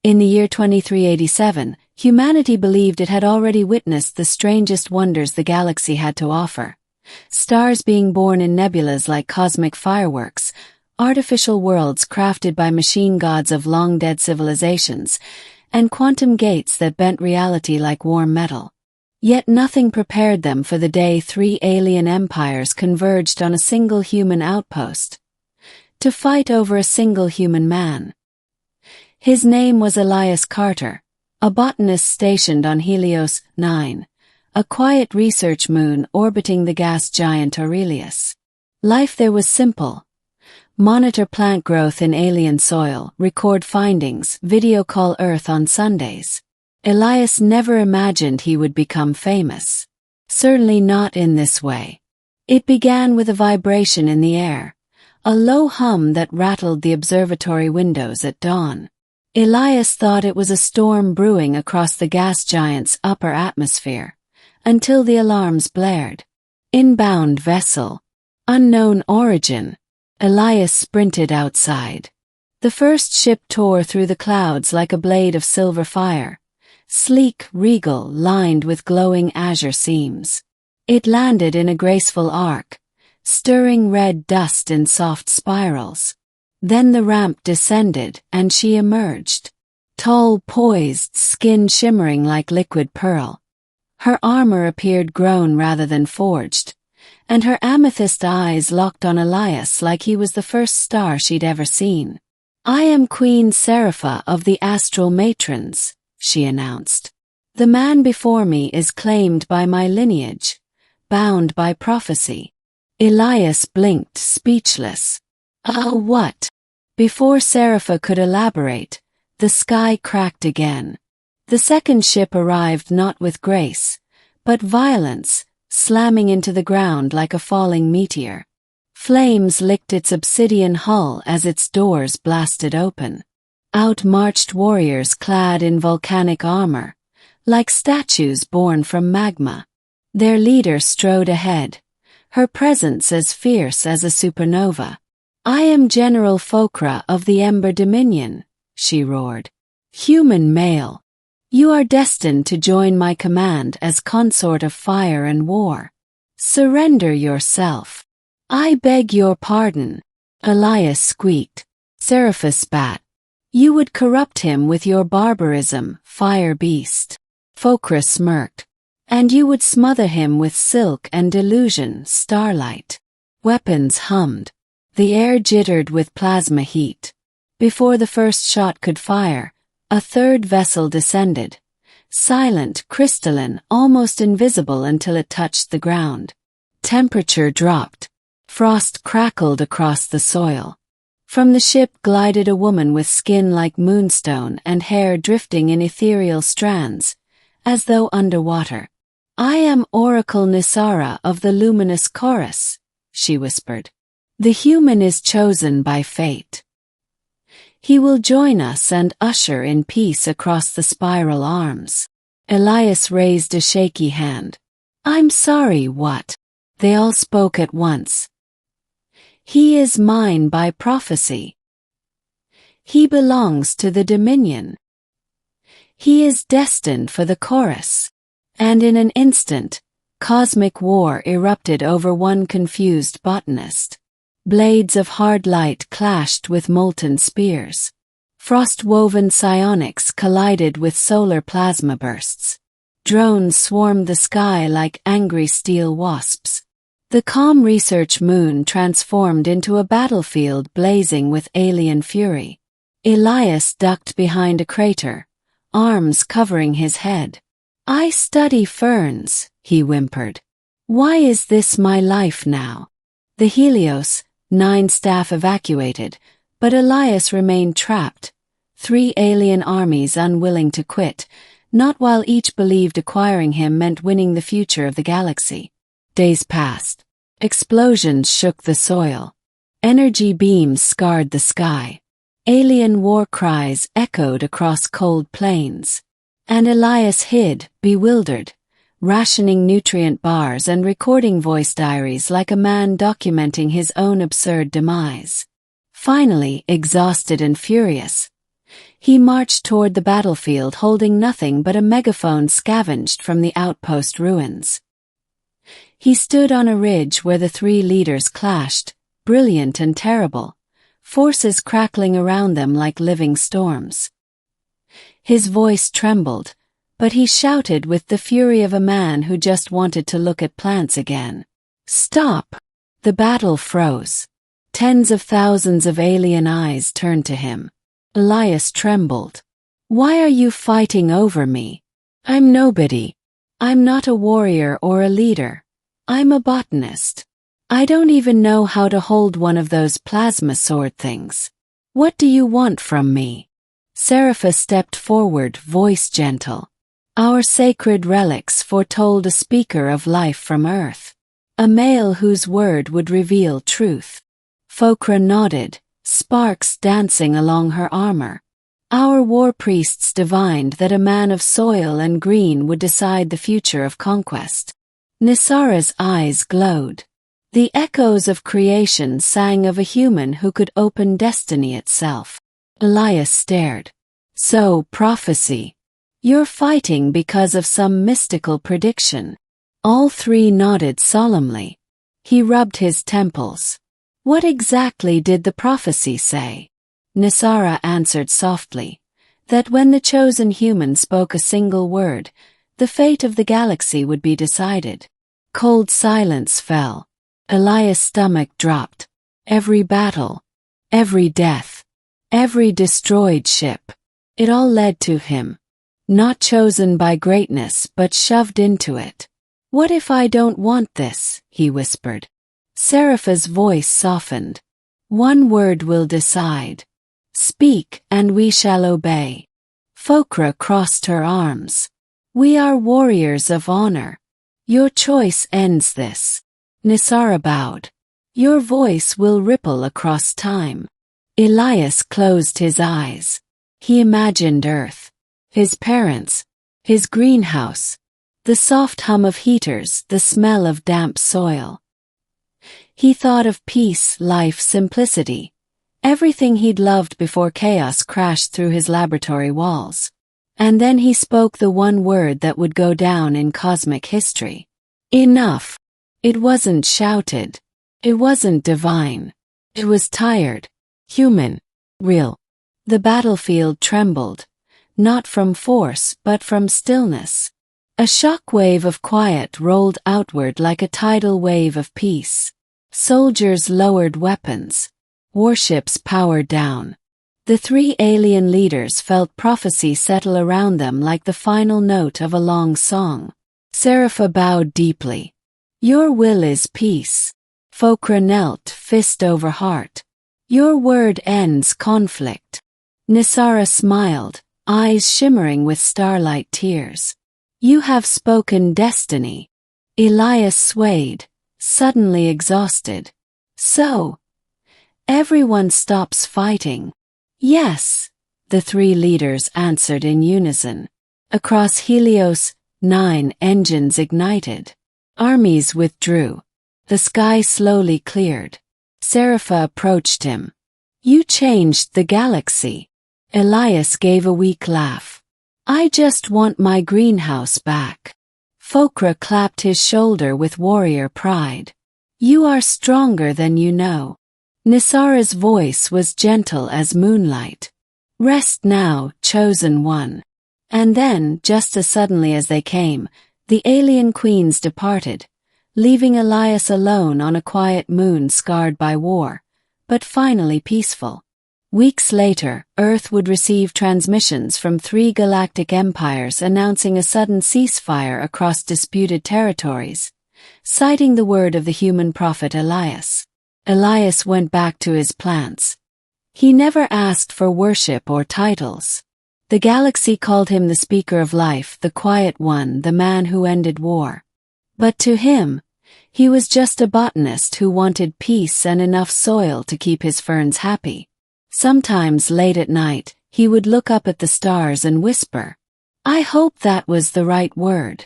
In the year 2387, humanity believed it had already witnessed the strangest wonders the galaxy had to offer. Stars being born in nebulas like cosmic fireworks, artificial worlds crafted by machine gods of long-dead civilizations, and quantum gates that bent reality like warm metal. Yet nothing prepared them for the day three alien empires converged on a single human outpost, to fight over a single human man. His name was Elias Carter, a botanist stationed on Helios 9, a quiet research moon orbiting the gas giant Aurelius. Life there was simple. Monitor plant growth in alien soil, record findings, video call Earth on Sundays. Elias never imagined he would become famous. Certainly not in this way. It began with a vibration in the air, a low hum that rattled the observatory windows at dawn. Elias thought it was a storm brewing across the gas giant's upper atmosphere, until the alarms blared. Inbound vessel. Unknown origin. Elias sprinted outside. The first ship tore through the clouds like a blade of silver fire, sleek, regal, lined with glowing azure seams. It landed in a graceful arc, stirring red dust in soft spirals. Then the ramp descended, and she emerged. Tall, poised, skin shimmering like liquid pearl. Her armor appeared grown rather than forged, and her amethyst eyes locked on Elias like he was the first star she'd ever seen. "I am Queen Serapha of the Astral Matrons," she announced. "The man before me is claimed by my lineage, bound by prophecy." Elias blinked, speechless. What? Before Serapha could elaborate, the sky cracked again. The second ship arrived not with grace, but violence, slamming into the ground like a falling meteor. Flames licked its obsidian hull as its doors blasted open. Out marched warriors clad in volcanic armor, like statues born from magma. Their leader strode ahead, her presence as fierce as a supernova. "I am General Phokra of the Ember Dominion," she roared. "Human male. You are destined to join my command as consort of fire and war. Surrender yourself." "I beg your pardon," Elias squeaked. Serapha spat. "You would corrupt him with your barbarism, fire beast." Phokra smirked. "And you would smother him with silk and delusion, starlight." Weapons hummed. The air jittered with plasma heat. Before the first shot could fire, a third vessel descended, silent, crystalline, almost invisible until it touched the ground. Temperature dropped. Frost crackled across the soil. From the ship glided a woman with skin like moonstone and hair drifting in ethereal strands, as though underwater. "I am Oracle Nisara of the Luminous Chorus," she whispered. "The human is chosen by fate. He will join us and usher in peace across the spiral arms." Elias raised a shaky hand. "I'm sorry, what?" They all spoke at once. "He is mine by prophecy. He belongs to the Dominion. He is destined for the chorus." And in an instant, cosmic war erupted over one confused botanist. Blades of hard light clashed with molten spears. Frost-woven psionics collided with solar plasma bursts. Drones swarmed the sky like angry steel wasps. The calm research moon transformed into a battlefield blazing with alien fury. Elias ducked behind a crater, arms covering his head. "I study ferns," he whimpered. "Why is this my life now?" The Helios 9 staff evacuated, but Elias remained trapped, 3 alien armies unwilling to quit, not while each believed acquiring him meant winning the future of the galaxy. Days passed. Explosions shook the soil. Energy beams scarred the sky. Alien war cries echoed across cold plains. And Elias hid, bewildered, rationing nutrient bars and recording voice diaries like a man documenting his own absurd demise. Finally, exhausted and furious, He marched toward the battlefield holding nothing but a megaphone scavenged from the outpost ruins. He stood on a ridge where the three leaders clashed, brilliant and terrible, forces crackling around them like living storms. His voice trembled, but he shouted with the fury of a man who just wanted to look at plants again. "Stop!" The battle froze. Tens of thousands of alien eyes turned to him. Elias trembled. "Why are you fighting over me? I'm nobody. I'm not a warrior or a leader. I'm a botanist. I don't even know how to hold one of those plasma sword things. What do you want from me?" Serapha stepped forward, voice gentle. "Our sacred relics foretold a speaker of life from Earth. A male whose word would reveal truth." Phokra nodded, sparks dancing along her armor. "Our war priests divined that a man of soil and green would decide the future of conquest." Nisara's eyes glowed. The echoes of creation sang of a human who could open destiny itself. Elias stared. "So, prophecy. You're fighting because of some mystical prediction." All three nodded solemnly. He rubbed his temples. "What exactly did the prophecy say?" Nisara answered softly, that when the chosen human spoke a single word, the fate of the galaxy would be decided. Cold silence fell. Elias' stomach dropped. Every battle, every death, every destroyed ship, it all led to him. Not chosen by greatness but shoved into it. "What if I don't want this?" he whispered. Serapha's voice softened. "One word will decide. Speak, and we shall obey." Phokra crossed her arms. "We are warriors of honor. Your choice ends this." Nisara bowed. "Your voice will ripple across time." Elias closed his eyes. He imagined Earth, his parents, his greenhouse, the soft hum of heaters, the smell of damp soil. He thought of peace, life, simplicity, everything he'd loved before chaos crashed through his laboratory walls. And then he spoke the one word that would go down in cosmic history. Enough. It wasn't shouted. It wasn't divine. It was tired, human, real. The battlefield trembled, not from force but from stillness. A shock wave of quiet rolled outward like a tidal wave of peace. Soldiers lowered weapons. Warships powered down. The three alien leaders felt prophecy settle around them like the final note of a long song. Serapha bowed deeply. "Your will is peace." Phokra knelt, fist over heart. "Your word ends conflict." Nisara smiled, eyes shimmering with starlight tears. "You have spoken destiny." Elias swayed, suddenly exhausted. "So, everyone stops fighting." "Yes," the three leaders answered in unison. Across Helios, 9 engines ignited. Armies withdrew. The sky slowly cleared. Serapha approached him. "You changed the galaxy." Elias gave a weak laugh. "I just want my greenhouse back." Phokra clapped his shoulder with warrior pride. "You are stronger than you know." Nisara's voice was gentle as moonlight. "Rest now, chosen one." And then, just as suddenly as they came, the alien queens departed, leaving Elias alone on a quiet moon scarred by war, but finally peaceful. Weeks later, Earth would receive transmissions from 3 galactic empires announcing a sudden ceasefire across disputed territories, citing the word of the human prophet Elias. Elias went back to his plants. He never asked for worship or titles. The galaxy called him the speaker of life, the quiet one, the man who ended war. But to him, he was just a botanist who wanted peace and enough soil to keep his ferns happy. Sometimes late at night, he would look up at the stars and whisper, "I hope that was the right word."